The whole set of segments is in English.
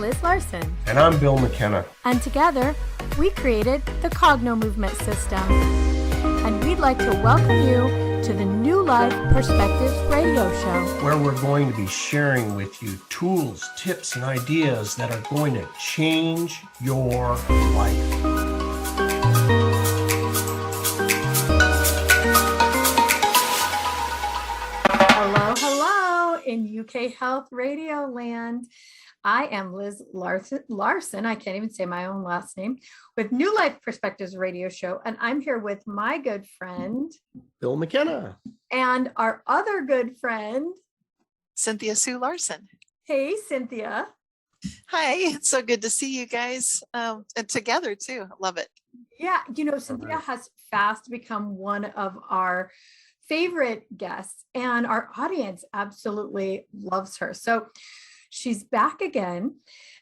Liz Larson. And I'm Billem McKenna. And together, we created the Cogno Movement System. And we'd like to welcome you to the New Life Perspectives radio show, where we're going to be sharing with you tools, tips, and ideas that are going to change your life. Hello in UK Health Radio Land. I am Liz Larson. I can't even say my own last name, with New Life Perspectives radio show. And I'm here with my good friend, Billem McKenna. And our other good friend, Cynthia Sue Larson. Hey, Cynthia. Hi, it's so good to see you guys and together too. Love it. Yeah, Cynthia has fast become one of our favorite guests, and our audience absolutely loves her. So she's back again.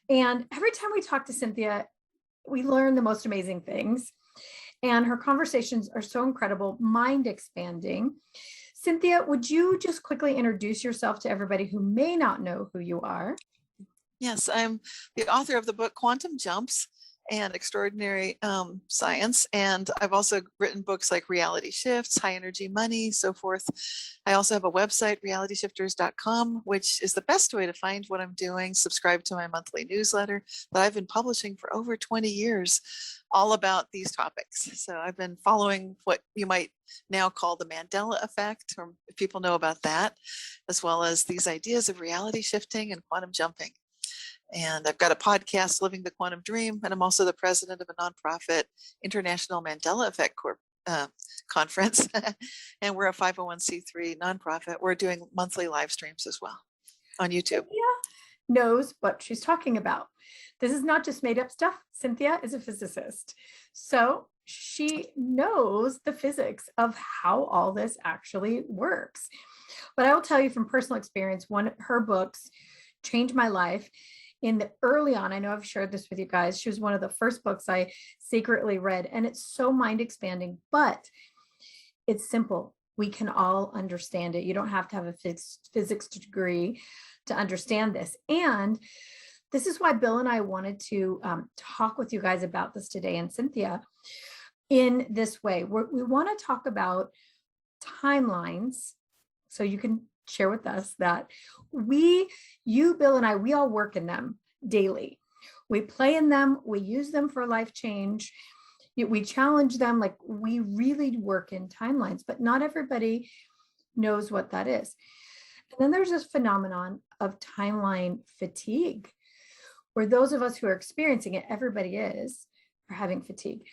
And every time we talk to Cynthia, we learn the most amazing things. And her conversations are so incredible, mind expanding. Cynthia, would you just quickly introduce yourself to everybody who may not know who you are? Yes, I'm the author of the book Quantum Jumps and Extraordinary Science. And I've also written books like Reality Shifts, High Energy Money, so forth. I also have a website, realityshifters.com, which is the best way to find what I'm doing. Subscribe to my monthly newsletter that I've been publishing for over 20 years, all about these topics. So I've been following what you might now call the Mandela effect, or if people know about that, as well as these ideas of reality shifting and quantum jumping. And I've got a podcast, Living the Quantum Dream, and I'm also the president of a nonprofit, International Mandela Effect Conference. And we're a 501c3 nonprofit. We're doing monthly live streams as well on YouTube. Cynthia knows what she's talking about. This is not just made up stuff. Cynthia is a physicist. So she knows the physics of how all this actually works. But I will tell you from personal experience, one of her books changed my life. In the early on, I know I've shared this with you guys. She was one of the first books I secretly read, and it's so mind expanding, but it's simple. We can all understand it. You don't have to have a physics degree to understand this. And this is why Bill and I wanted to talk with you guys about this today, and Cynthia, in this way. We want to talk about timelines, so you can share with us that you, Bill, and I, we all work in them daily. We play in them, we use them for life change, we challenge them, like we really work in timelines, but not everybody knows what that is. And then there's this phenomenon of timeline fatigue, where those of us who are experiencing it, everybody are having fatigue.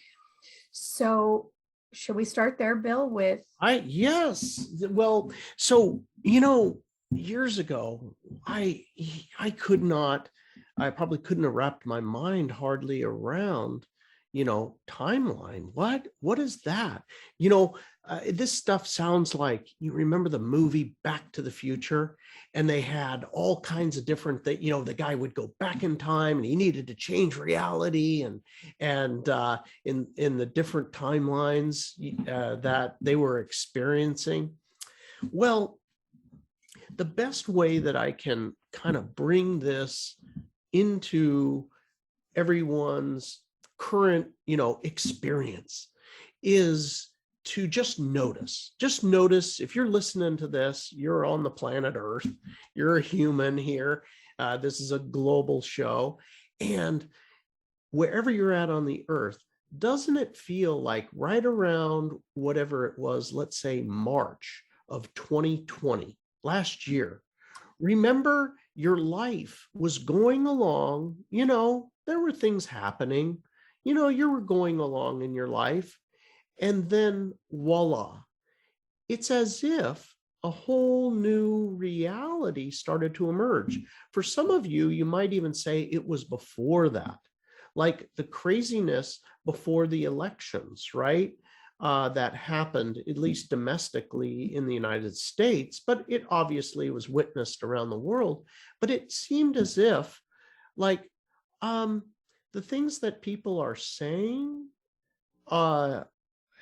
So should we start there, Bill, with? Yes. Well, so, years ago, I probably couldn't have wrapped my mind hardly around, timeline. What is that? This stuff sounds like, you remember the movie Back to the Future, and they had all kinds of different things. The guy would go back in time and he needed to change reality and in the different timelines that they were experiencing. Well, the best way that I can kind of bring this into everyone's current, experience is to just notice. Just notice, if you're listening to this, you're on the planet Earth, you're a human here. This is a global show. And wherever you're at on the Earth, doesn't it feel like right around whatever it was, let's say March of 2020, last year, remember your life was going along, there were things happening, you were going along in your life. And then voila, it's as if a whole new reality started to emerge. For some of you, you might even say it was before that, like the craziness before the elections, right? That happened, at least domestically in the United States, but it obviously was witnessed around the world. But it seemed as if, like, the things that people are saying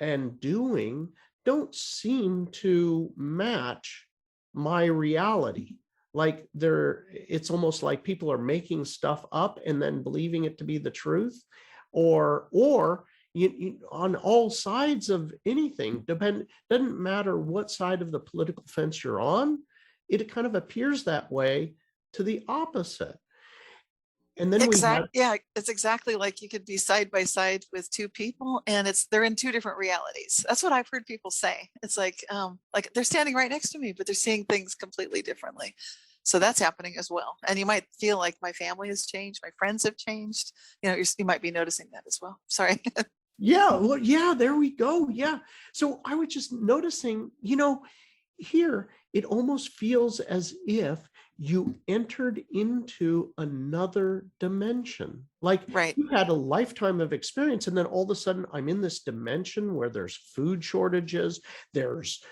and doing don't seem to match my reality. like it's almost like people are making stuff up and then believing it to be the truth, or on all sides of anything, doesn't matter what side of the political fence you're on, it kind of appears that way to the opposite. And then it's exactly like you could be side by side with two people and they're in two different realities. That's what I've heard people say. It's like they're standing right next to me, but they're seeing things completely differently. So that's happening as well. And you might feel like my family has changed, my friends have changed. You might be noticing that as well. Sorry. Yeah, well, yeah, there we go. Yeah. So I was just noticing, here it almost feels as if you entered into another dimension. Like right. You had a lifetime of experience, and then all of a sudden I'm in this dimension where there's food shortages, there's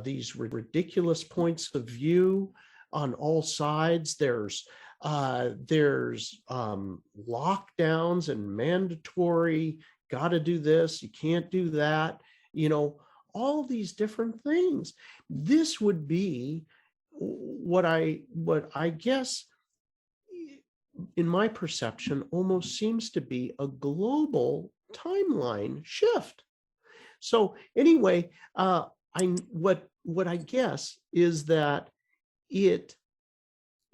these ridiculous points of view on all sides. There's lockdowns and mandatory, got to do this, you can't do that, all these different things. This would be what I guess, in my perception, almost seems to be a global timeline shift. So anyway, what I guess is that it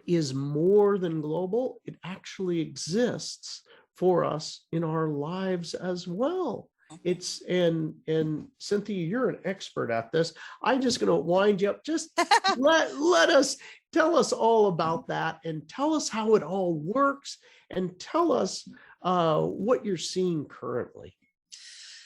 is more than global. It actually exists for us in our lives as well. It's and Cynthia, you're an expert at this. I'm just going to wind you up. Just let us tell us all about that, and tell us how it all works, and tell us what you're seeing currently.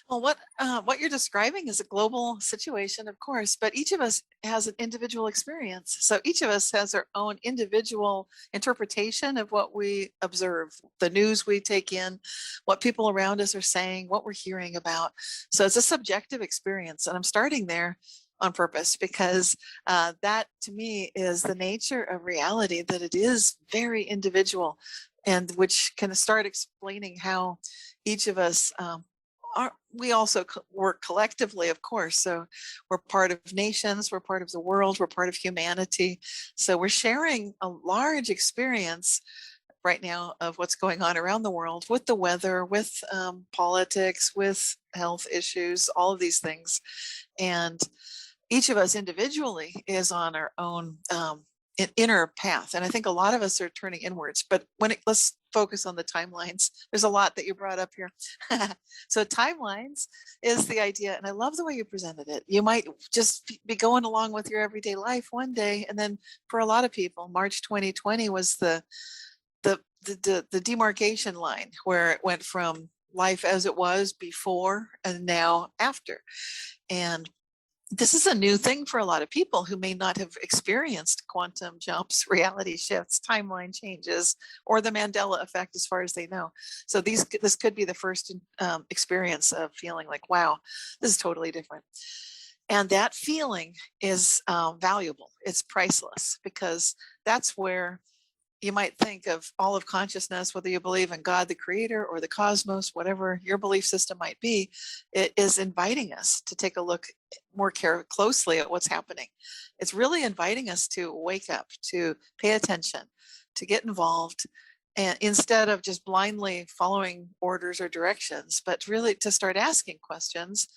Well, what you're describing is a global situation, of course, but each of us has an individual experience. So each of us has our own individual interpretation of what we observe, the news we take in, what people around us are saying, what we're hearing about. So it's a subjective experience. And I'm starting there on purpose because that to me is the nature of reality, that it is very individual, and which can start explaining how each of us we also work collectively, of course. So we're part of nations, we're part of the world, we're part of humanity. So we're sharing a large experience right now of what's going on around the world, with the weather, with politics, with health issues, all of these things. And each of us individually is on our own inner path. And I think a lot of us are turning inwards, but let's focus on the timelines. There's a lot that you brought up here. So timelines is the idea, and I love the way you presented it. You might just be going along with your everyday life one day, and then for a lot of people, March 2020 was the demarcation line, where it went from life as it was before and now after. And this is a new thing for a lot of people who may not have experienced quantum jumps, reality shifts, timeline changes, or the Mandela effect, as far as they know. So this could be the first experience of feeling like, wow, this is totally different. And that feeling is valuable. It's priceless, because that's where you might think of all of consciousness, whether you believe in God, the creator, or the cosmos, whatever your belief system might be. It is inviting us to take a look more closely at what's happening. It's really inviting us to wake up, to pay attention, to get involved, and instead of just blindly following orders or directions, but really to start asking questions.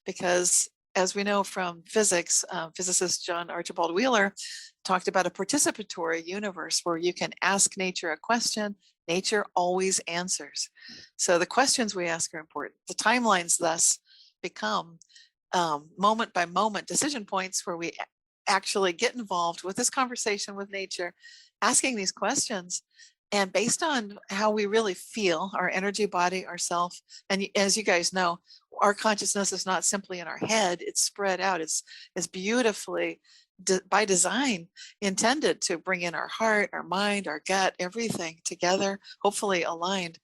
Because as we know from physics, physicist John Archibald Wheeler talked about a participatory universe where you can ask nature a question, nature always answers. So the questions we ask are important. The timelines thus become moment by moment decision points where we actually get involved with this conversation with nature, asking these questions. And based on how we really feel, our energy, body, ourself, and as you guys know, our consciousness is not simply in our head, it's spread out. It's beautifully, by design, intended to bring in our heart, our mind, our gut, everything together, hopefully aligned.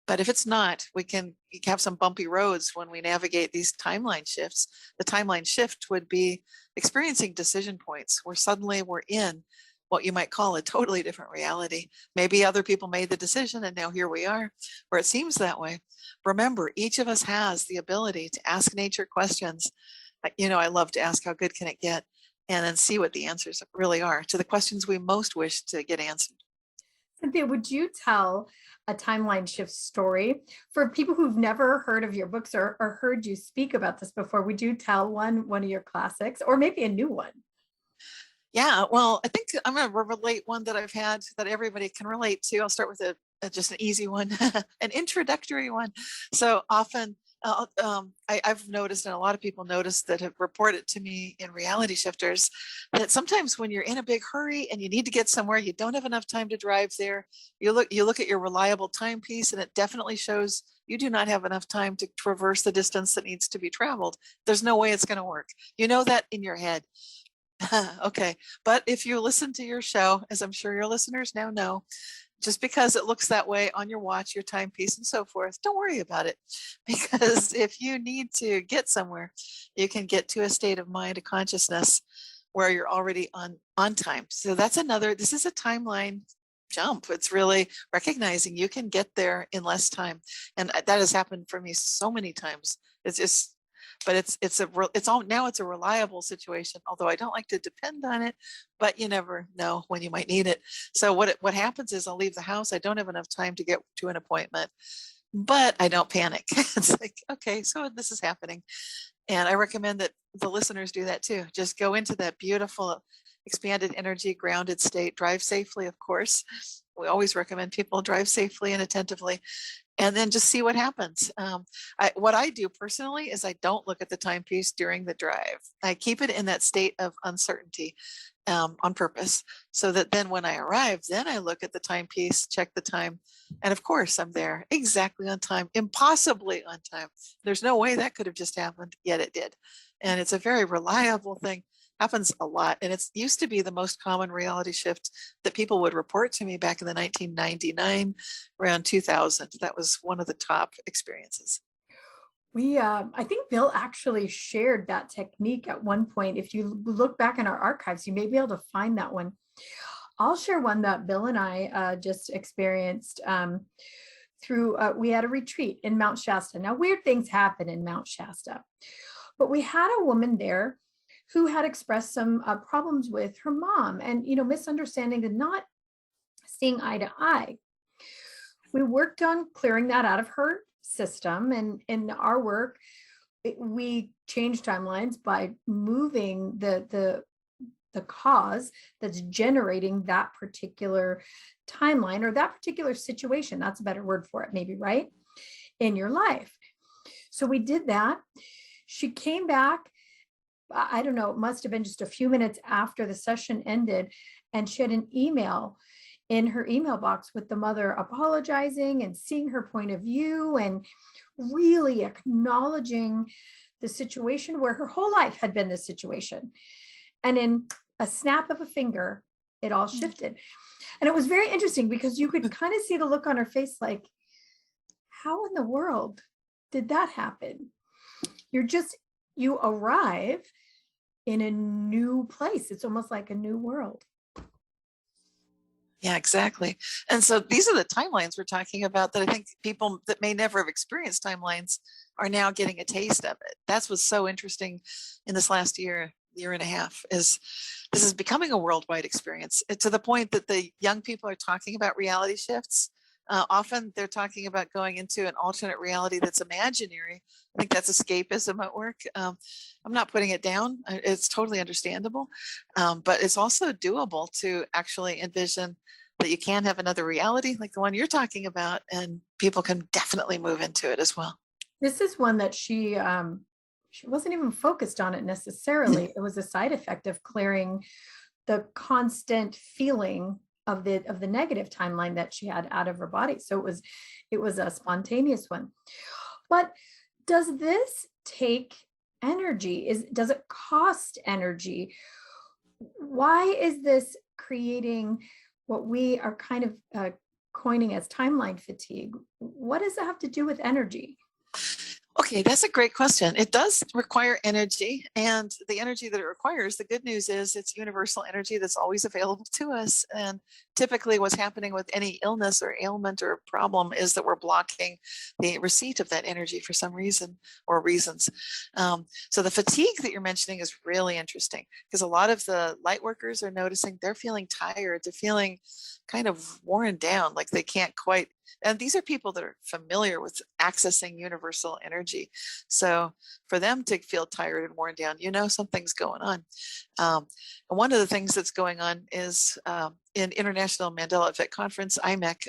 But if it's not, we can have some bumpy roads when we navigate these timeline shifts. The timeline shift would be experiencing decision points where suddenly we're in what you might call a totally different reality. Maybe other people made the decision and now here we are, or it seems that way. Remember, each of us has the ability to ask nature questions. I love to ask, how good can it get? and then see what the answers really are to the questions we most wish to get answered. Cynthia, would you tell a timeline shift story for people who've never heard of your books or heard you speak about this before? Would you tell one of your classics, or maybe a new one? Yeah, well, I think I'm going to relate one that I've had that everybody can relate to. I'll start with just an easy one, an introductory one. So often I've noticed, and a lot of people notice that have reported to me in reality shifters, that sometimes when you're in a big hurry and you need to get somewhere, you don't have enough time to drive there. You look at your reliable timepiece, and it definitely shows you do not have enough time to traverse the distance that needs to be traveled. There's no way it's going to work. You know that in your head. Okay. But if you listen to your show, as I'm sure your listeners now know, just because it looks that way on your watch, your timepiece, and so forth, don't worry about it. Because if you need to get somewhere, you can get to a state of mind, a consciousness where you're already on time. So that's this is a timeline jump. It's really recognizing you can get there in less time. And that has happened for me so many times. But it's a reliable situation, although I don't like to depend on it, but you never know when you might need it. So what happens is I'll leave the house. I don't have enough time to get to an appointment, but I don't panic. It's like, okay, so this is happening. And I recommend that the listeners do that too. Just go into that beautiful expanded energy, grounded state, drive safely, of course. We always recommend people drive safely and attentively, and then just see what happens. What I do personally is I don't look at the timepiece during the drive. I keep it in that state of uncertainty on purpose, so that then when I arrive, then I look at the timepiece, check the time, and of course I'm there exactly on time, impossibly on time. There's no way that could have just happened, yet it did. And it's a very reliable thing. Happens a lot. And it used to be the most common reality shift that people would report to me back in the 1999, around 2000. That was one of the top experiences. I think Bill actually shared that technique at one point. If you look back in our archives, you may be able to find that one. I'll share one that Bill and I just experienced we had a retreat in Mount Shasta. Now, weird things happen in Mount Shasta, but we had a woman there who had expressed some problems with her mom and, misunderstanding and not seeing eye to eye. We worked on clearing that out of her system, and in our work, we changed timelines by moving the cause that's generating that particular timeline or that particular situation. That's a better word for it, maybe, right? In your life. So we did that. She came back. I don't know, it must have been just a few minutes after the session ended, and she had an email in her email box with the mother apologizing and seeing her point of view and really acknowledging the situation where her whole life had been this situation. And in a snap of a finger, it all shifted. And it was very interesting because you could kind of see the look on her face like, how in the world did that happen? You arrive in a new place. It's almost like a new world. Yeah, exactly. And so these are the timelines we're talking about that I think people that may never have experienced timelines are now getting a taste of it. That's what's so interesting in this last year and a half, is this is becoming a worldwide experience, to the point that the young people are talking about reality shifts. Often they're talking about going into an alternate reality that's imaginary. I think that's escapism at work. I'm not putting it down. It's totally understandable. But it's also doable to actually envision that you can have another reality like the one you're talking about, and people can definitely move into it as well. This is one that she wasn't even focused on it necessarily. It was a side effect of clearing the constant feeling of the negative timeline that she had out of her body. So it was a spontaneous one. But does this take energy? Does it cost energy? Why is this creating what we are kind of coining as timeline fatigue? What does it have to do with energy? Okay, that's a great question. It does require energy, and the energy that it requires, the good news is it's universal energy that's always available to us. And typically what's happening with any illness or ailment or problem is that we're blocking the receipt of that energy for some reason or reasons. So the fatigue that you're mentioning is really interesting, because a lot of the light workers are noticing they're feeling tired, they're feeling kind of worn down, like they can't quite. And these are people that are familiar with accessing universal energy. So for them to feel tired and worn down, something's going on. And one of the things that's going on is in International Mandela Effect Conference, IMEC,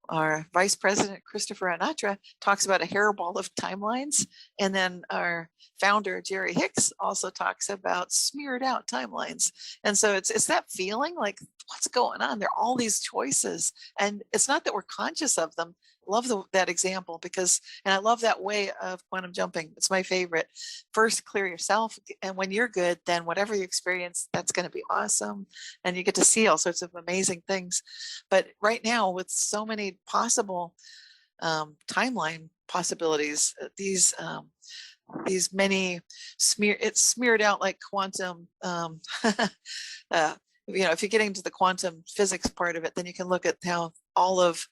our Vice President, Christopher Anatra, talks about a hairball of timelines. And then our founder, Jerry Hicks, also talks about smeared out timelines. And so it's that feeling like, what's going on? There are all these choices. And it's not that we're conscious of them. Love that example and I love that way of quantum jumping. It's my favorite. First, clear yourself. And when you're good, then whatever you experience, that's going to be awesome. And you get to see all sorts of amazing things. But right now, with so many possible timeline possibilities, these many it's smeared out like quantum. If you're getting to the quantum physics part of it, then you can look at how all of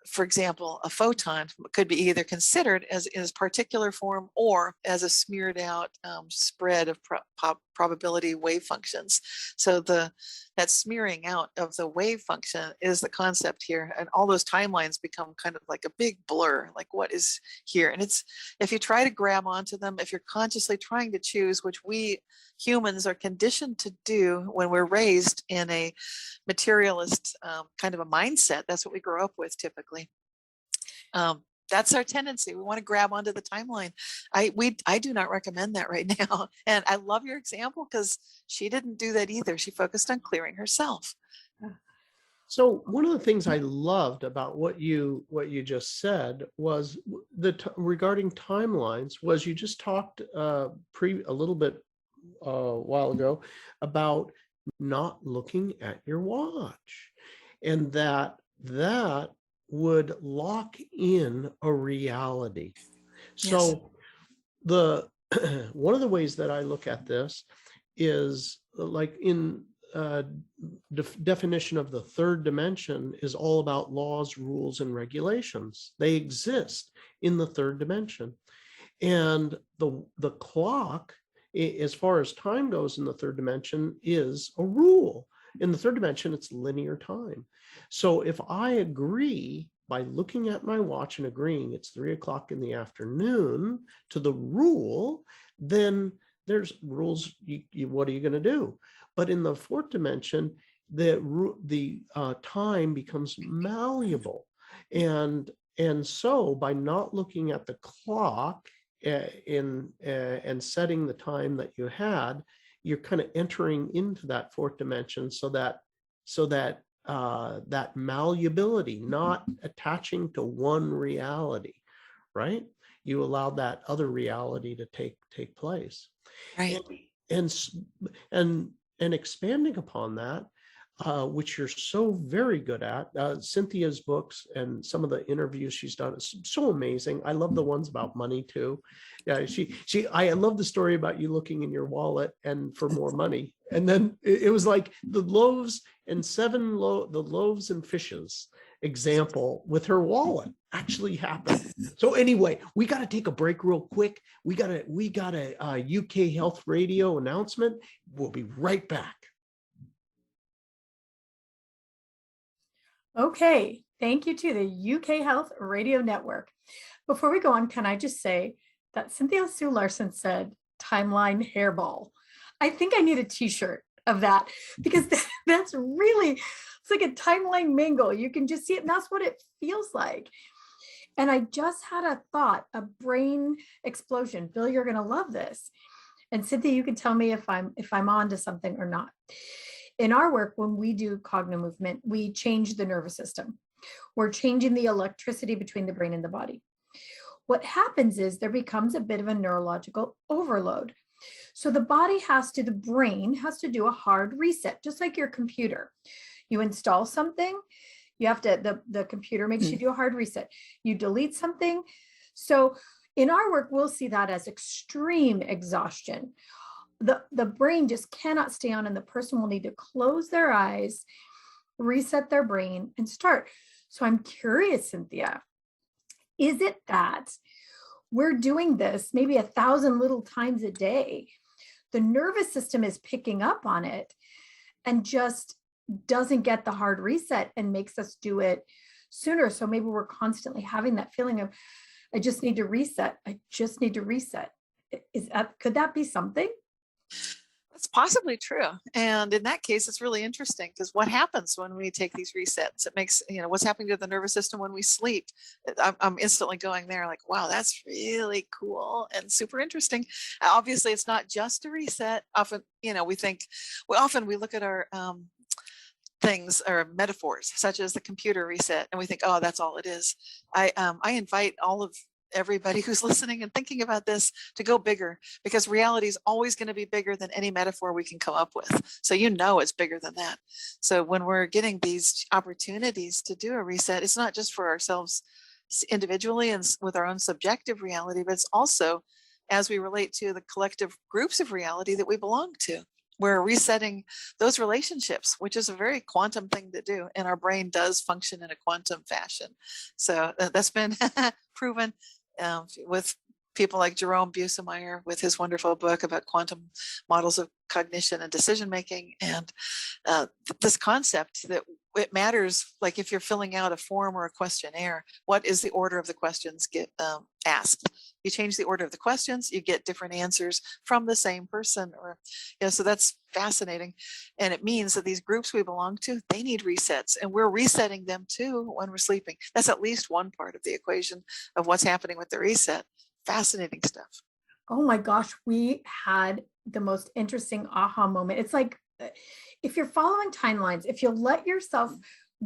for example, a photon could be either considered as in its particular form or as a smeared out spread of probability wave functions. So that smearing out of the wave function is the concept here. And all those timelines become kind of like a big blur, like what is here. And it's, if you try to grab onto them, if you're consciously trying to choose, which we humans are conditioned to do when we're raised in a materialist kind of a mindset, that's what we grow up with typically. That's our tendency. We want to grab onto the timeline. I do not recommend that right now. And I love your example because she didn't do that either. She focused on clearing herself. So one of the things I loved about what you just said was regarding timelines was you just talked a little bit a while ago about not looking at your watch, and that would lock in a reality. So one of the ways that I look at this is like in definition of the third dimension is all about laws, rules, and regulations. They exist in the third dimension. And the clock, as far as time goes in the third dimension, is a rule. In the third dimension, it's linear time. So if I agree by looking at my watch and agreeing it's 3 o'clock in the afternoon to the rule, then there's rules. What are you going to do? But in the fourth dimension, the time becomes malleable. And so by not looking at the clock and setting the time that you had, you're kind of entering into that fourth dimension so that that malleability, not attaching to one reality, right? You allow that other reality to take place. Right. And expanding upon that, which you're so very good at. Cynthia's books and some of the interviews she's done is so amazing. I love the ones about money too. Yeah, I love the story about you looking in your wallet and for more money. And then it was like the loaves and the loaves and fishes example with her wallet actually happened. So anyway, we got to take a break real quick. We got a UK Health Radio announcement. We'll be right back. Okay, thank you to the UK Health Radio Network. Before we go on, can I just say that Cynthia Sue Larson said timeline hairball. I think I need a t-shirt of that because that's really, it's like a timeline mingle. You can just see it, and that's what it feels like. And I just had a thought, a brain explosion. Bill, you're going to love this. And Cynthia, you can tell me if I'm on to something or not. In our work, when we do cognitive movement, we change the nervous system. We're changing the electricity between the brain and the body. What happens is there becomes a bit of a neurological overload. So the brain has to do a hard reset, just like your computer. You install something, you have to, the computer makes you do a hard reset. You delete something, So in our work, we'll see that as extreme exhaustion. The brain just cannot stay on, and the person will need to close their eyes, reset their brain, and start. So I'm curious, Cynthia, is it that we're doing this maybe 1,000 little times a day? The nervous system is picking up on it and just doesn't get the hard reset and makes us do it sooner. So maybe we're constantly having that feeling of, I just need to reset. I just need to reset. Could that be something? That's possibly true. And in that case, it's really interesting, because what happens when we take these resets? It makes, what's happening to the nervous system when we sleep? I'm instantly going there like, wow, that's really cool and super interesting. Obviously, it's not just a reset. Often, we look at our things or metaphors such as the computer reset, and we think, oh, that's all it is. I invite everybody who's listening and thinking about this to go bigger, because reality is always going to be bigger than any metaphor we can come up with. So it's bigger than that. So when we're getting these opportunities to do a reset, it's not just for ourselves individually and with our own subjective reality, but it's also as we relate to the collective groups of reality that we belong to. We're resetting those relationships, which is a very quantum thing to do. And our brain does function in a quantum fashion. So that's been proven with people like Jerome Busemeyer with his wonderful book about quantum models of cognition and decision making. And this concept that it matters, like if you're filling out a form or a questionnaire, what is the order of the questions get asked? You change the order of the questions, you get different answers from the same person, so that's fascinating. And it means that these groups we belong to, they need resets, and we're resetting them too when we're sleeping. That's at least one part of the equation of what's happening with the reset. Fascinating stuff. Oh my gosh, we had the most interesting aha moment. It's like, if you're following timelines, if you'll let yourself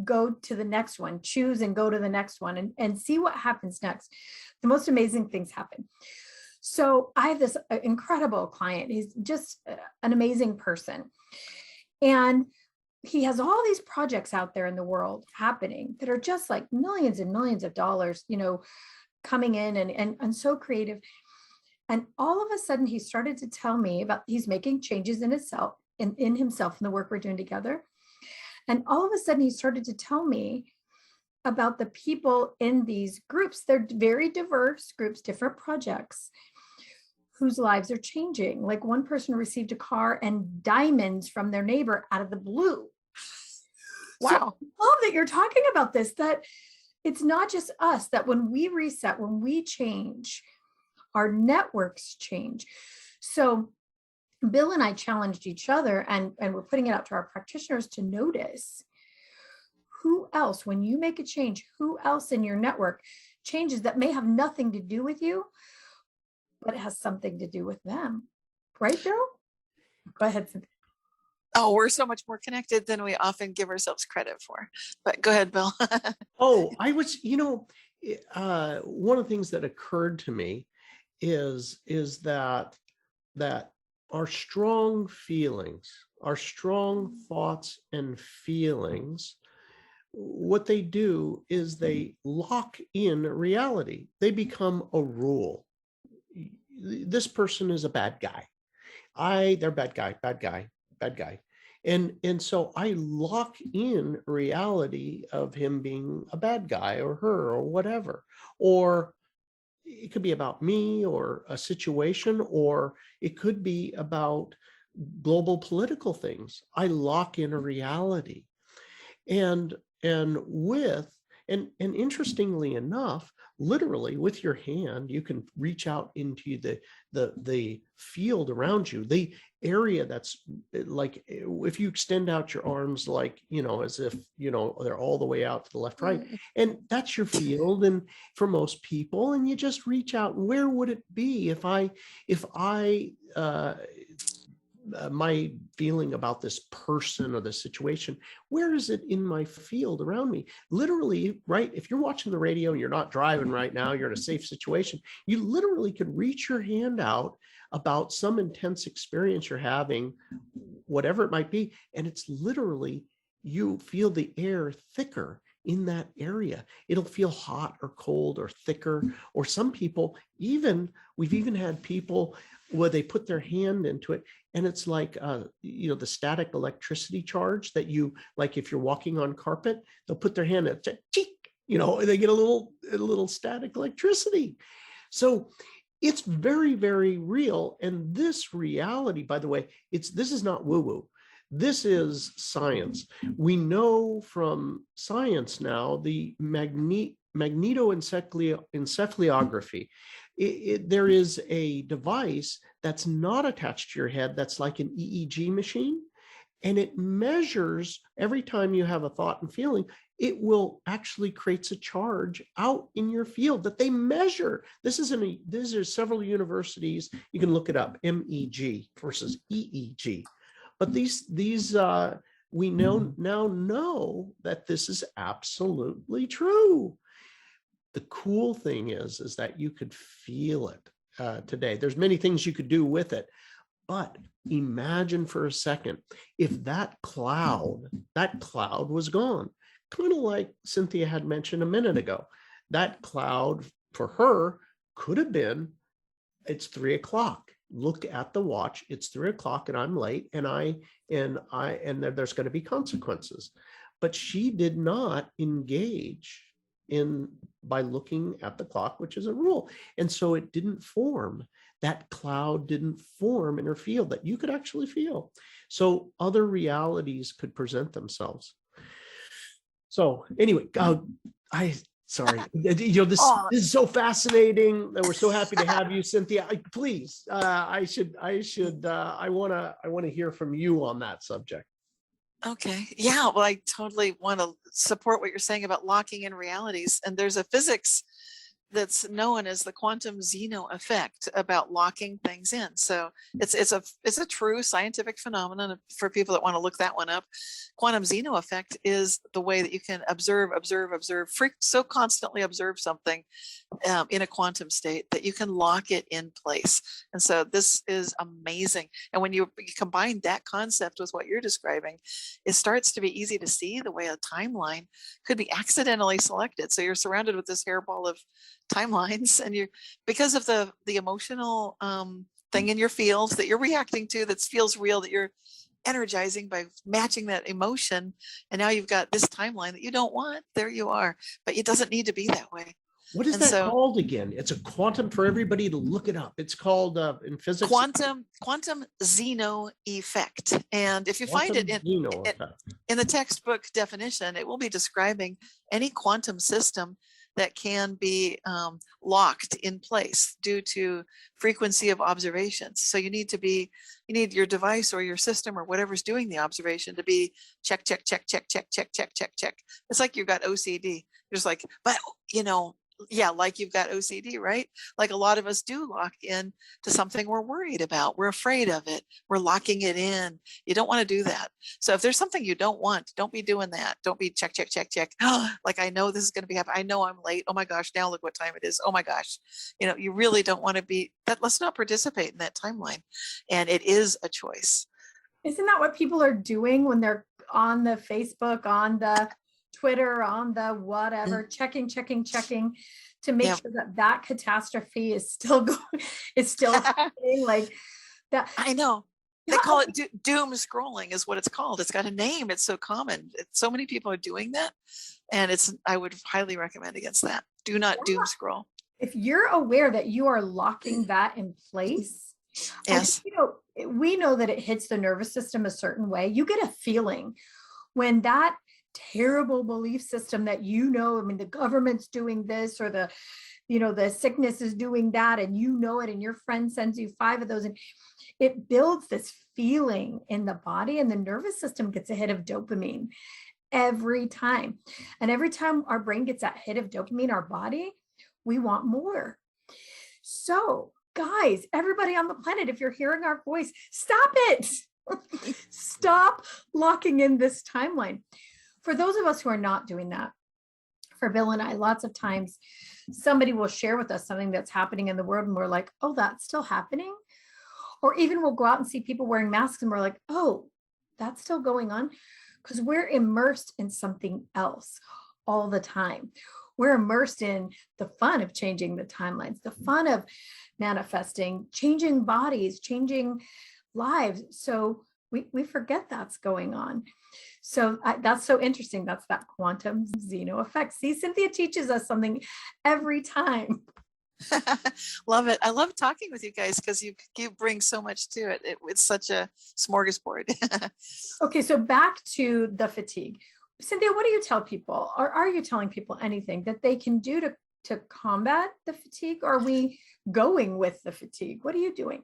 go to the next one, choose and go to the next one and see what happens next, the most amazing things happen. So I have this incredible client. He's just an amazing person. And he has all these projects out there in the world happening that are just like millions and millions of dollars, coming in and so creative. And all of a sudden he started to tell me about, he's making changes in himself, in himself and the work we're doing together. And all of a sudden he started to tell me about the people in these groups. They're very diverse groups, different projects, whose lives are changing. Like one person received a car and diamonds from their neighbor out of the blue. Wow. So I love that you're talking about this, that it's not just us, that when we reset, when we change, our networks change. So Bill and I challenged each other, and we're putting it out to our practitioners to notice who else, when you make a change, who else in your network changes that may have nothing to do with you, but it has something to do with them. Right, Bill? Go ahead, Cynthia. Oh, we're so much more connected than we often give ourselves credit for. But go ahead, Bill. I was, one of the things that occurred to me is that our strong feelings, our strong thoughts and feelings, what they do is they lock in reality. They become a rule. This person is a bad guy. They're bad guy. And so I lock in reality of him being a bad guy or her or whatever. Or it could be about me or a situation, or it could be about global political things. I lock in a reality. And interestingly enough, literally with your hand, you can reach out into the field around you, the area that's like, if you extend out your arms, like, as if, they're all the way out to the left, right. And that's your field. And for most people, and you just reach out, where would it be if I my feeling about this person or the situation, where is it in my field around me? Literally, right? If you're watching the radio and you're not driving right now, you're in a safe situation, you literally could reach your hand out about some intense experience you're having, whatever it might be. And it's literally, you feel the air thicker in that area. It'll feel hot or cold or thicker, or some people we've even had people where they put their hand into it and it's like, the static electricity charge that you, like if you're walking on carpet, they'll put their hand in it, and they get a little static electricity. So it's very, very real. And this reality, by the way, this is not woo-woo. This is science. We know from science now, the magnetoencephalography. There is a device that's not attached to your head that's like an EEG machine, and it measures every time you have a thought and feeling, it will actually creates a charge out in your field that they measure. These are several universities. You can look it up, MEG versus EEG. But these we now know that this is absolutely true. The cool thing is that you could feel it today. There's many things you could do with it, but imagine for a second if that cloud was gone, kind of like Cynthia had mentioned a minute ago. That cloud for her could have been, it's 3 o'clock. Look at the watch. It's 3 o'clock and I'm late, and there's going to be consequences. But she did not engage by looking at the clock, which is a rule. And so it didn't form. That cloud didn't form in her field that you could actually feel. So other realities could present themselves. So anyway, sorry, this is so fascinating. We're so happy to have you, Cynthia. Please, I want to hear from you on that subject. Okay. Yeah. Well, I totally want to support what you're saying about locking in realities. And there's a physics that's known as the quantum Zeno effect about locking things in. So it's a true scientific phenomenon for people that want to look that one up. Quantum Zeno effect is the way that you can observe, so constantly observe something in a quantum state that you can lock it in place. And so this is amazing. And when you combine that concept with what you're describing, it starts to be easy to see the way a timeline could be accidentally selected. So you're surrounded with this hairball of timelines, and because of the emotional thing in your field that you're reacting to that feels real, that you're energizing by matching that emotion, and now you've got this timeline that you don't want. There you are, but it doesn't need to be that way. What is that called again? It's a quantum, for everybody to look it up. It's called in physics quantum Zeno effect. And if you find it in the textbook definition, it will be describing any quantum system that can be locked in place due to frequency of observations. So you need your device or your system or whatever's doing the observation to be check. It's like you've got OCD. You're just like, but like you've got OCD, right? Like a lot of us do lock in to something we're worried about. We're afraid of it. We're locking it in. You don't want to do that. So if there's something you don't want, don't be doing that. Don't be check. Like, I know this is going to be happening. I know I'm late. Oh my gosh, now look what time it is. Oh my gosh. You really don't want to be that. Let's not participate in that timeline. And it is a choice. Isn't that what people are doing when they're on the Facebook, on the Twitter, on the whatever, checking to make sure that catastrophe is still happening, like that? I know. They call it doom scrolling is what it's called. It's got a name. It's so common. So many people are doing that. And I would highly recommend against that. Do not doom scroll. If you're aware that you are locking that in place, yes. We know that it hits the nervous system a certain way. You get a feeling when that terrible belief system that the government's doing this, or the sickness is doing that, and it, and your friend sends you 5 of those, and it builds this feeling in the body, and the nervous system gets a hit of dopamine every time. And every time our brain gets that hit of dopamine, our body, we want more. So guys, everybody on the planet, if you're hearing our voice, stop it. Stop locking in this timeline. For those of us who are not doing that, for Bill and I, lots of times somebody will share with us something that's happening in the world, and we're like, oh, that's still happening? Or even we'll go out and see people wearing masks, and we're like, oh, that's still going on? Because we're immersed in something else. all the time. We're immersed in the fun of changing the timelines, the fun of manifesting, changing bodies, changing lives. So we forget that's going on. So that's so interesting. That's that quantum Zeno effect. See, Cynthia teaches us something every time. Love it. I love talking with you guys because you bring so much to it. It's such a smorgasbord. Okay, so back to the fatigue. Cynthia, what do you tell people? Or are you telling people anything that they can do to combat the fatigue? Or are we going with the fatigue? What are you doing?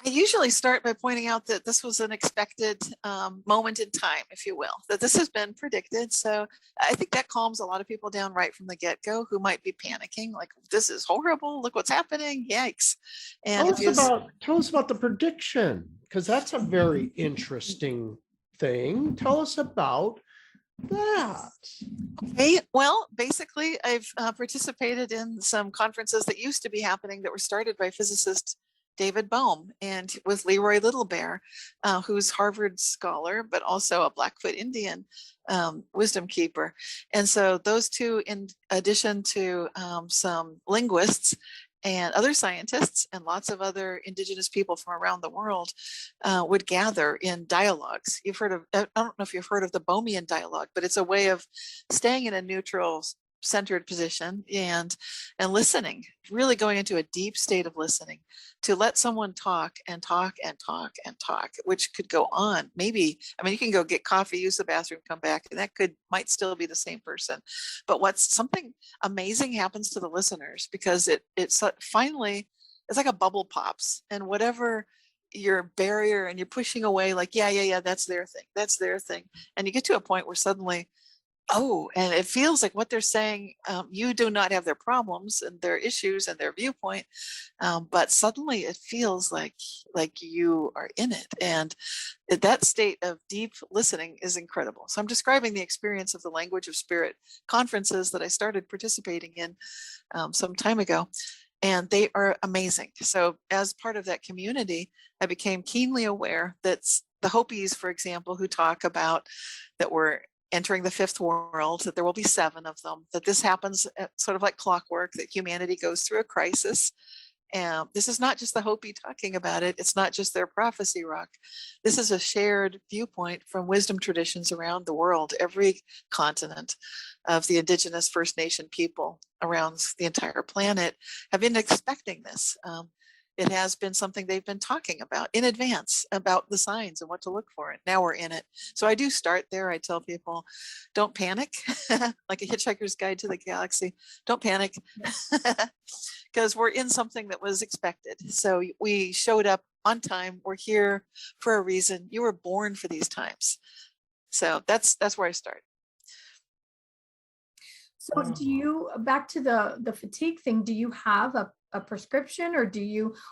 I usually start by pointing out that this was an expected moment in time, if you will, that this has been predicted. So I think that calms a lot of people down right from the get-go who might be panicking, like, this is horrible, look what's happening, yikes. And tell us about the prediction, because that's a very interesting thing. Tell us about that. Okay, well, basically, I've participated in some conferences that used to be happening that were started by physicist David Bohm and with Leroy Little Bear, who's Harvard scholar, but also a Blackfoot Indian wisdom keeper. And so those two, in addition to some linguists and other scientists and lots of other indigenous people from around the world would gather in dialogues. You've heard of, I don't know if you've heard of the Bohmian dialogue, but it's a way of staying in a neutral, centered position and listening, really going into a deep state of listening to let someone talk and talk and talk and talk, which could go on. Maybe, I mean, you can go get coffee, use the bathroom, come back, and that might still be the same person. But something amazing happens to the listeners because it's finally, it's like a bubble pops, and whatever your barrier and you're pushing away, like, yeah, that's their thing. And you get to a point where suddenly, and it feels like what they're saying, you do not have their problems and their issues and their viewpoint, but suddenly it feels like you are in it. And that state of deep listening is incredible. So I'm describing the experience of the Language of Spirit conferences that I started participating in some time ago, and they are amazing. So as part of that community, I became keenly aware that the Hopis, for example, who talk about that we're entering the fifth world, that there will be 7 of them, that this happens sort of like clockwork, that humanity goes through a crisis. And this is not just the Hopi talking about it. It's not just their prophecy rock. This is a shared viewpoint from wisdom traditions around the world, every continent of the indigenous First Nation people around the entire planet have been expecting this. It has been something they've been talking about in advance, about the signs and what to look for. And now we're in it. So I do start there. I tell people, don't panic, like a Hitchhiker's Guide to the Galaxy. Don't panic, because we're in something that was expected. So we showed up on time. We're here for a reason. You were born for these times. So that's where I start. So do you, back to the fatigue thing, do you have a prescription, or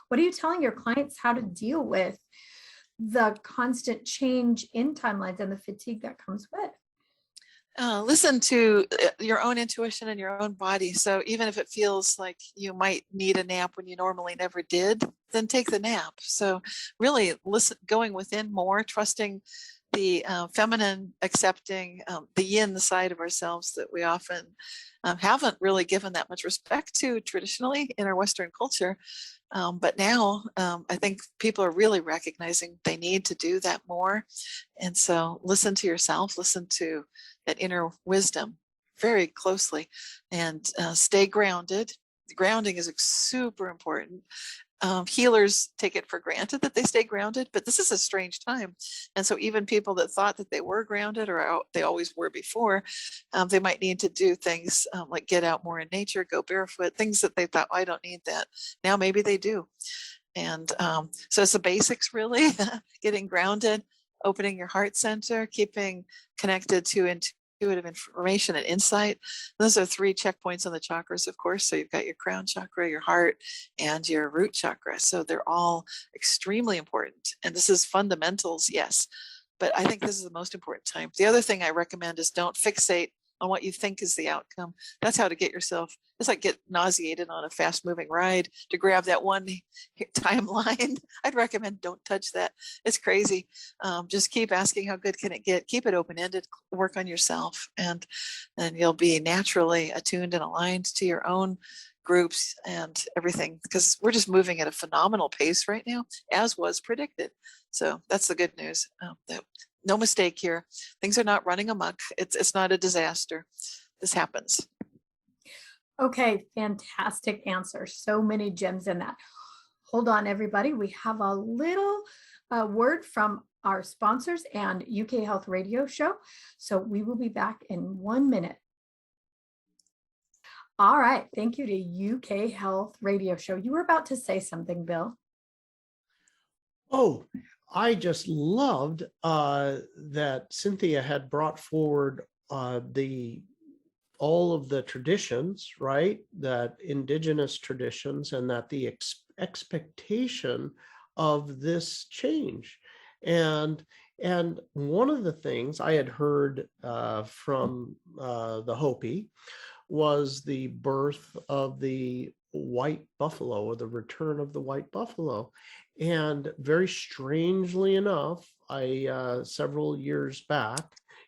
what are you telling your clients how to deal with the constant change in timelines and the fatigue that comes with? Listen to your own intuition and your own body. So even if it feels like you might need a nap when you normally never did, then take the nap. So really listen, going within more, trusting the feminine, accepting the yin side of ourselves that we often haven't really given that much respect to traditionally in our Western culture. But now I think people are really recognizing they need to do that more. And so listen to yourself, listen to that inner wisdom very closely, and stay grounded. Grounding is super important. Healers take it for granted that they stay grounded, but this is a strange time. And so even people that thought that they were grounded, or they always were before, they might need to do things like get out more in nature, go barefoot, things that they thought, I don't need that. Now maybe they do. And so it's the basics, really, getting grounded, opening your heart center, keeping connected to intuitive information and insight. Those are 3 checkpoints on the chakras, of course. So you've got your crown chakra, your heart, and your root chakra. So they're all extremely important. And this is fundamentals, yes. But I think this is the most important time. The other thing I recommend is don't fixate on what you think is the outcome. That's how to get yourself, it's like get nauseated on a fast moving ride to grab that one timeline. I'd recommend don't touch that. It's crazy. Just keep asking how good can it get? Keep it open-ended, work on yourself, and then you'll be naturally attuned and aligned to your own groups and everything, because we're just moving at a phenomenal pace right now, as was predicted. So that's the good news. No mistake here. Things are not running amok. It's not a disaster. This happens. Okay, fantastic answer. So many gems in that. Hold on, everybody. We have a little word from our sponsors and UK Health Radio Show. So we will be back in 1 minute. All right. Thank you to UK Health Radio Show. You were about to say something, Bill. Oh, I just loved that Cynthia had brought forward all of the traditions, right? That indigenous traditions, and that the expectation of this change. And one of the things I had heard from the Hopi was the birth of the white buffalo, or the return of the white buffalo. And very strangely enough, several years back,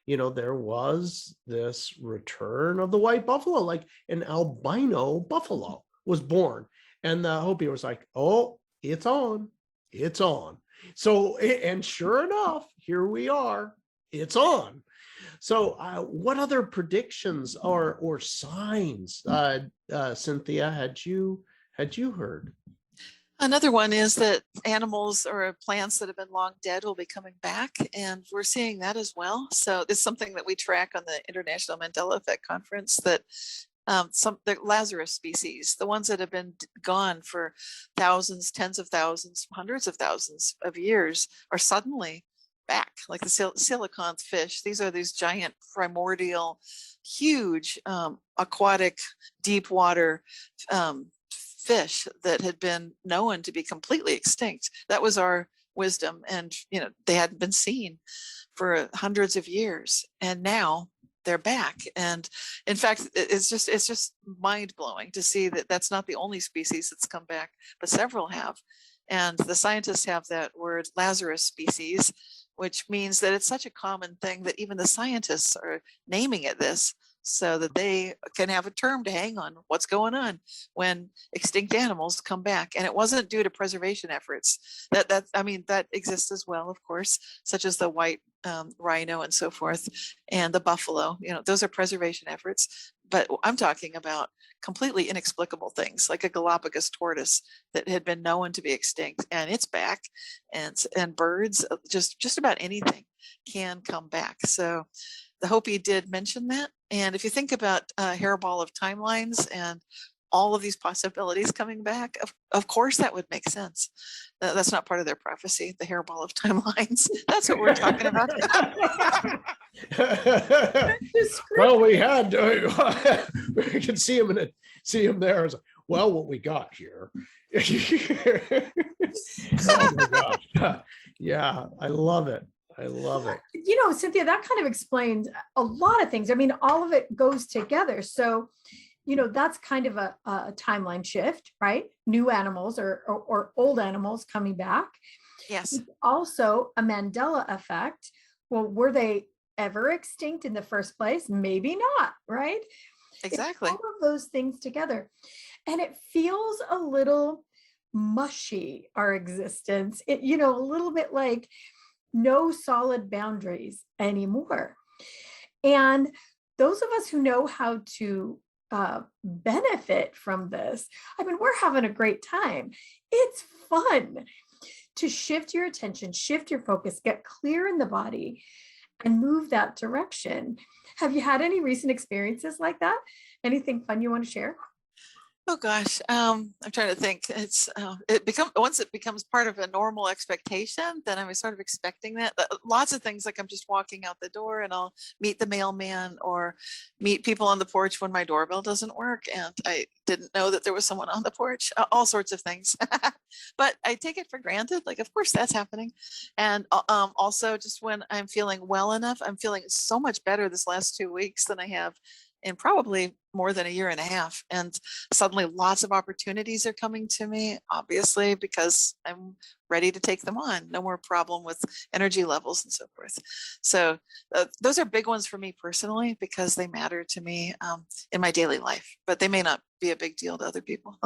there was this return of the white buffalo, like an albino buffalo was born. And the Hopi was like, oh, it's on. So, and sure enough, here we are, it's on. So what other predictions or signs, Cynthia, had you heard? Another one is that animals or plants that have been long dead will be coming back, and we're seeing that as well. So it's something that we track on the International Mandela Effect Conference, that the Lazarus species, the ones that have been gone for thousands, tens of thousands, hundreds of thousands of years, are suddenly back, like the silicon fish. These are these giant primordial, huge aquatic, deep water fish that had been known to be completely extinct. That was our wisdom, and they hadn't been seen for hundreds of years, and now they're back. And in fact, it's just mind-blowing to see that that's not the only species that's come back, but several have. And the scientists have that word Lazarus species, which means that it's such a common thing that even the scientists are naming it this, so that they can have a term to hang on what's going on when extinct animals come back. And it wasn't due to preservation efforts. That exists as well, of course, such as the white rhino and so forth, and the buffalo. Those are preservation efforts. But I'm talking about completely inexplicable things, like a Galapagos tortoise that had been known to be extinct, and it's back. And birds, just about anything can come back. So the Hopi did mention that. And if you think about a hairball of timelines and all of these possibilities coming back, of course that would make sense. That's not part of their prophecy, the hairball of timelines. That's what we're talking about. Well, we had we can see him there. Well, what we got here. Oh my gosh. Yeah, I love it. Cynthia, that kind of explains a lot of things. I mean, all of it goes together. So, that's kind of a timeline shift, right? New animals or old animals coming back. Yes. It's also a Mandela effect. Well, were they ever extinct in the first place? Maybe not, right? Exactly. It's all of those things together. And it feels a little mushy, our existence. A little bit like no solid boundaries anymore. And those of us who know how to benefit from this, we're having a great time. It's fun to shift your attention, shift your focus, get clear in the body, and move that direction. Have you had any recent experiences like that? Anything fun you want to share? Oh gosh, I'm trying to think. Once it becomes part of a normal expectation, then I'm sort of expecting that. Lots of things, like I'm just walking out the door and I'll meet the mailman or meet people on the porch when my doorbell doesn't work and I didn't know that there was someone on the porch. All sorts of things, but I take it for granted. Like, of course, that's happening. And also, just when I'm feeling well enough, I'm feeling so much better this last 2 weeks than I have in probably more than a year and a half. And suddenly lots of opportunities are coming to me, obviously, because I'm ready to take them on. No more problem with energy levels and so forth. So those are big ones for me personally, because they matter to me in my daily life, but they may not be a big deal to other people.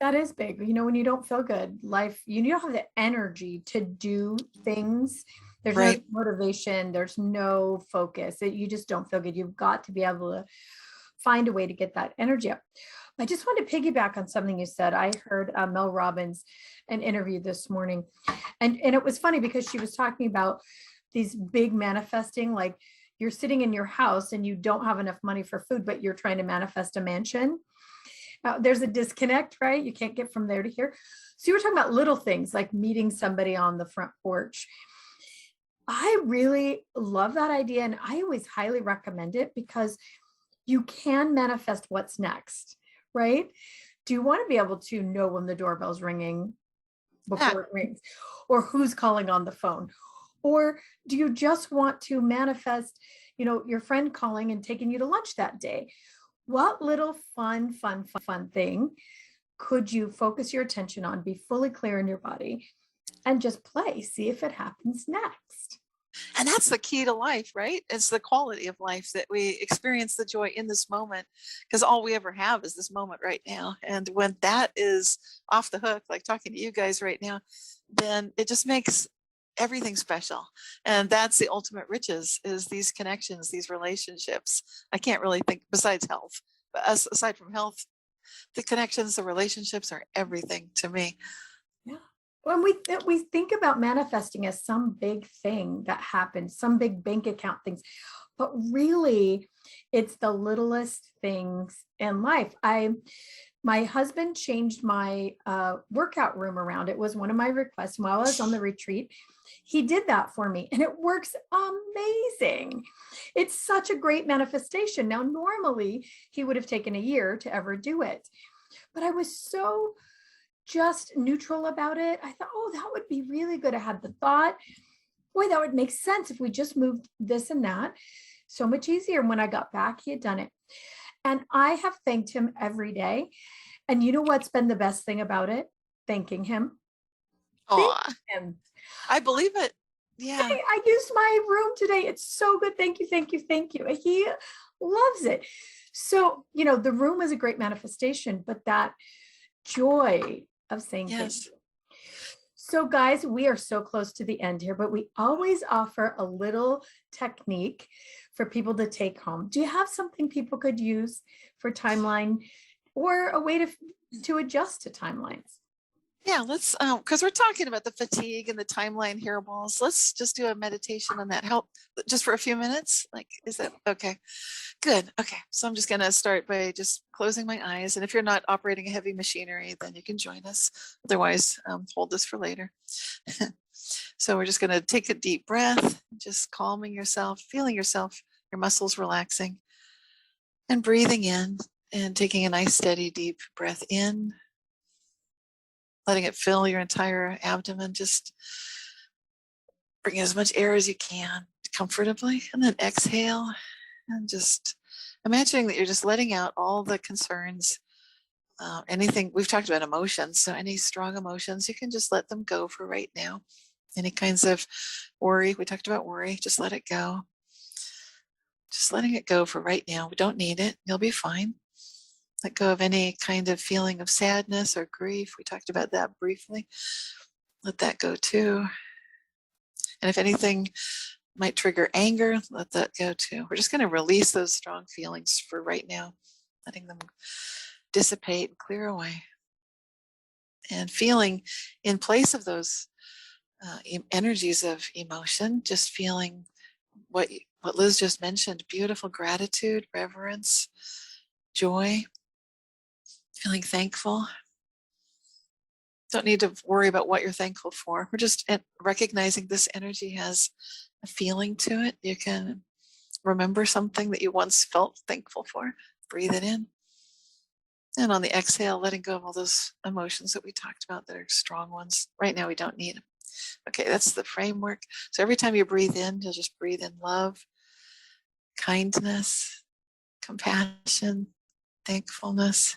That is big. You know, when you don't feel good, life, you don't have the energy to do things. There's Right. no motivation. There's no focus. You just don't feel good. You've got to be able to find a way to get that energy up. I just want to piggyback on something you said. I heard Mel Robbins an interview this morning, and it was funny because she was talking about these big manifesting, like you're sitting in your house and you don't have enough money for food, but you're trying to manifest a mansion. There's a disconnect, right? You can't get from there to here. So you were talking about little things like meeting somebody on the front porch. I really love that idea, and I always highly recommend it because you can manifest what's next, right? Do you want to be able to know when the doorbell's ringing before it rings, or who's calling on the phone? Or do you just want to manifest, your friend calling and taking you to lunch that day? What little fun thing could you focus your attention on, be fully clear in your body, and just play, see if it happens next? And that's the key to life, right? It's the quality of life that we experience the joy in this moment, because all we ever have is this moment right now. And when that is off the hook, like talking to you guys right now, then it just makes everything special. And that's the ultimate riches, is these connections, these relationships. I can't really think, besides health, but aside from health, the connections, the relationships are everything to me. Yeah. When we think about manifesting as some big thing that happens, some big bank account things, but really it's the littlest things in life. My husband changed my workout room around. It was one of my requests while I was on the retreat. He did that for me and it works amazing. It's such a great manifestation. Now, normally he would have taken a year to ever do it, but I was so just neutral about it. I thought, oh, that would be really good. I had the thought, boy, that would make sense if we just moved this and that. So much easier. And when I got back, he had done it. And I have thanked him every day. And you know what's been the best thing about it? Thanking him. Oh, Him. I believe it. Yeah. Hey, I used my room today. It's so good. Thank you. He loves it. So, the room is a great manifestation, but that joy of saying thank you. So guys, we are so close to the end here, but we always offer a little technique for people to take home. Do you have something people could use for timeline, or a way to adjust to timelines? Yeah, let's, because we're talking about the fatigue and the timeline hairballs. Let's just do a meditation on that. Help just for a few minutes. Like, is that okay? Good. Okay. So I'm just going to start by just closing my eyes. And if you're not operating a heavy machinery, then you can join us. Otherwise, hold this for later. So we're just going to take a deep breath, just calming yourself, feeling yourself, your muscles relaxing, and breathing in and taking a nice, steady, deep breath in. Letting it fill your entire abdomen, just bring as much air as you can comfortably, and then exhale and just imagining that you're just letting out all the concerns, anything. We've talked about emotions, so any strong emotions, you can just let them go for right now. Any kinds of worry, we talked about worry, just let it go. Just letting it go for right now. We don't need it, you'll be fine. Let go of any kind of feeling of sadness or grief. We talked about that briefly. Let that go too. And if anything might trigger anger, let that go too. We're just going to release those strong feelings for right now, letting them dissipate and clear away. And feeling in place of those energies of emotion, just feeling what Liz just mentioned, beautiful gratitude, reverence, joy. feeling thankful. Don't need to worry about what you're thankful for. We're just recognizing this energy has a feeling to it. You can remember something that you once felt thankful for. Breathe it in. And on the exhale, letting go of all those emotions that we talked about that are strong ones. Right now, we don't need them. Okay, that's the framework. So every time you breathe in, you'll just breathe in love, kindness, compassion, thankfulness.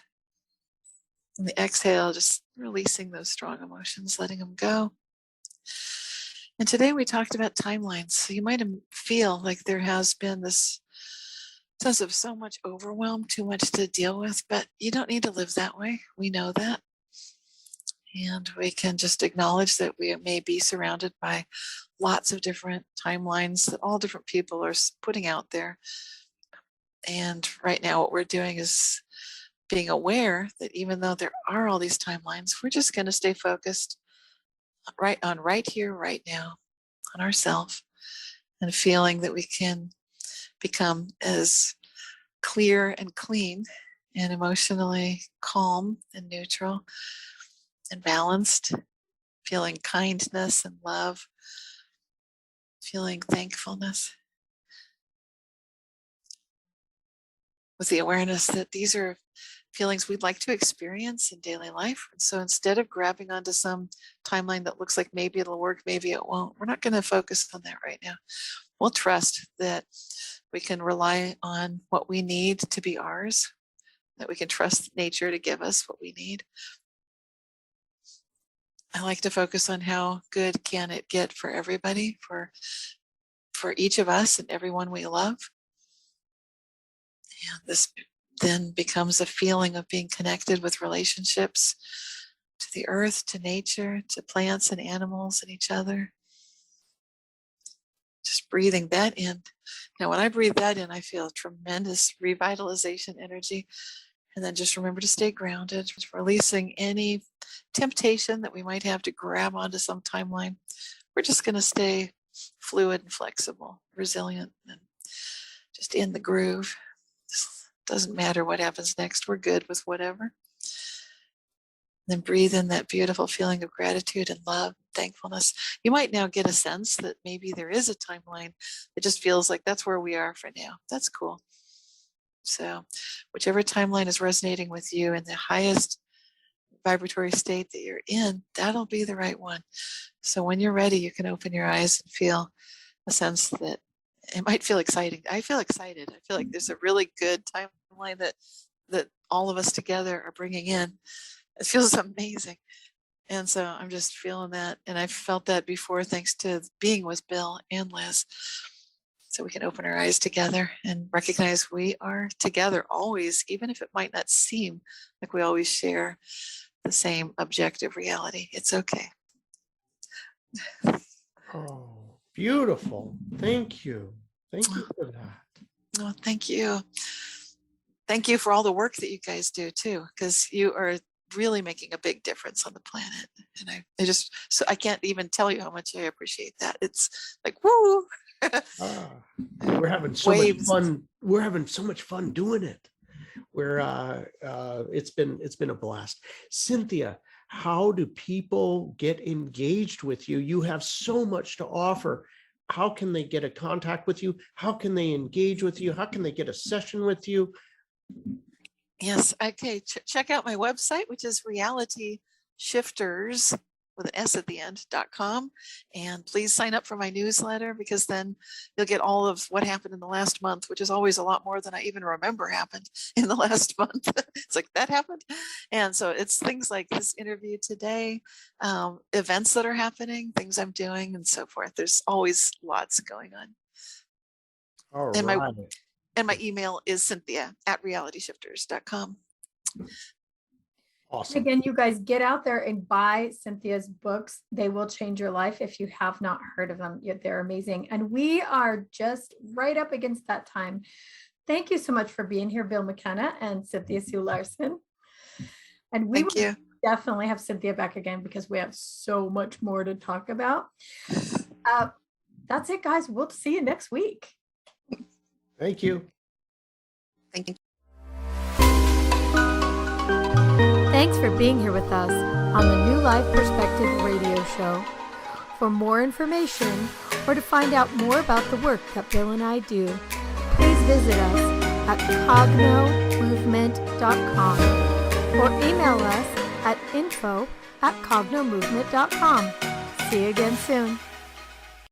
And the exhale, just releasing those strong emotions, letting them go. And today we talked about timelines. So you might feel like there has been this sense of so much overwhelm, too much to deal with, but you don't need to live that way. We know that. And we can just acknowledge that we may be surrounded by lots of different timelines that all different people are putting out there. And right now what we're doing is being aware that even though there are all these timelines, we're just going to stay focused right here, right now, on ourselves, and feeling that we can become as clear and clean and emotionally calm and neutral and balanced, feeling kindness and love, feeling thankfulness, with the awareness that these are feelings we'd like to experience in daily life. And so instead of grabbing onto some timeline that looks like maybe it'll work, maybe it won't, we're not going to focus on that right now. We'll trust that we can rely on what we need to be ours, that we can trust nature to give us what we need. I like to focus on how good can it get for everybody, for each of us and everyone we love. And this then becomes a feeling of being connected with relationships to the earth, to nature, to plants and animals and each other. Just breathing that in. Now, when I breathe that in, I feel tremendous revitalization energy. And then just remember to stay grounded, just releasing any temptation that we might have to grab onto some timeline. We're just going to stay fluid and flexible, resilient, and just in the groove. Doesn't matter what happens next. We're good with whatever. Then breathe in that beautiful feeling of gratitude and love, thankfulness. You might now get a sense that maybe there is a timeline that just feels like that's where we are for now. That's cool. So whichever timeline is resonating with you in the highest vibratory state that you're in, that'll be the right one. So when you're ready, you can open your eyes and feel a sense that it might feel exciting. I feel excited. I feel like there's a really good timeline that all of us together are bringing in. It feels amazing. And so I'm just feeling that. And I've felt that before, thanks to being with Bill and Liz. So we can open our eyes together and recognize we are together always, even if it might not seem like we always share the same objective reality. It's okay. Oh, beautiful. Thank you. Thank you for that. Oh, thank you. Thank you for all the work that you guys do too, because you are really making a big difference on the planet. And I can't even tell you how much I appreciate that. It's like, woo. We're having so much fun. We're having so much fun doing it. It's been a blast. Cynthia, how do people get engaged with you? You have so much to offer. How can they get in contact with you? How can they engage with you? How can they get a session with you? Yes. Okay. Check out my website, which is realityshifters with an S at the end.com. And please sign up for my newsletter, because then you'll get all of what happened in the last month, which is always a lot more than I even remember happened in the last month. It's like, that happened. And so it's things like this interview today, events that are happening, things I'm doing, and so forth. There's always lots going on. All and right. my email is cynthia@realityshifters.com. Awesome. Again, you guys get out there and buy Cynthia's books. They will change your life if you have not heard of them yet. They're amazing. And we are just right up against that time. Thank you so much for being here, Billem McKenna and Cynthia Sue Larson. And we will definitely have Cynthia back again, because we have so much more to talk about. That's it, guys. We'll see you next week. Thank you. Thank you. Thanks for being here with us on the New Life Perspective radio show. For more information or to find out more about the work that Bill and I do, please visit us at cognomovement.com or email us at info@cognomovement.com. See you again soon.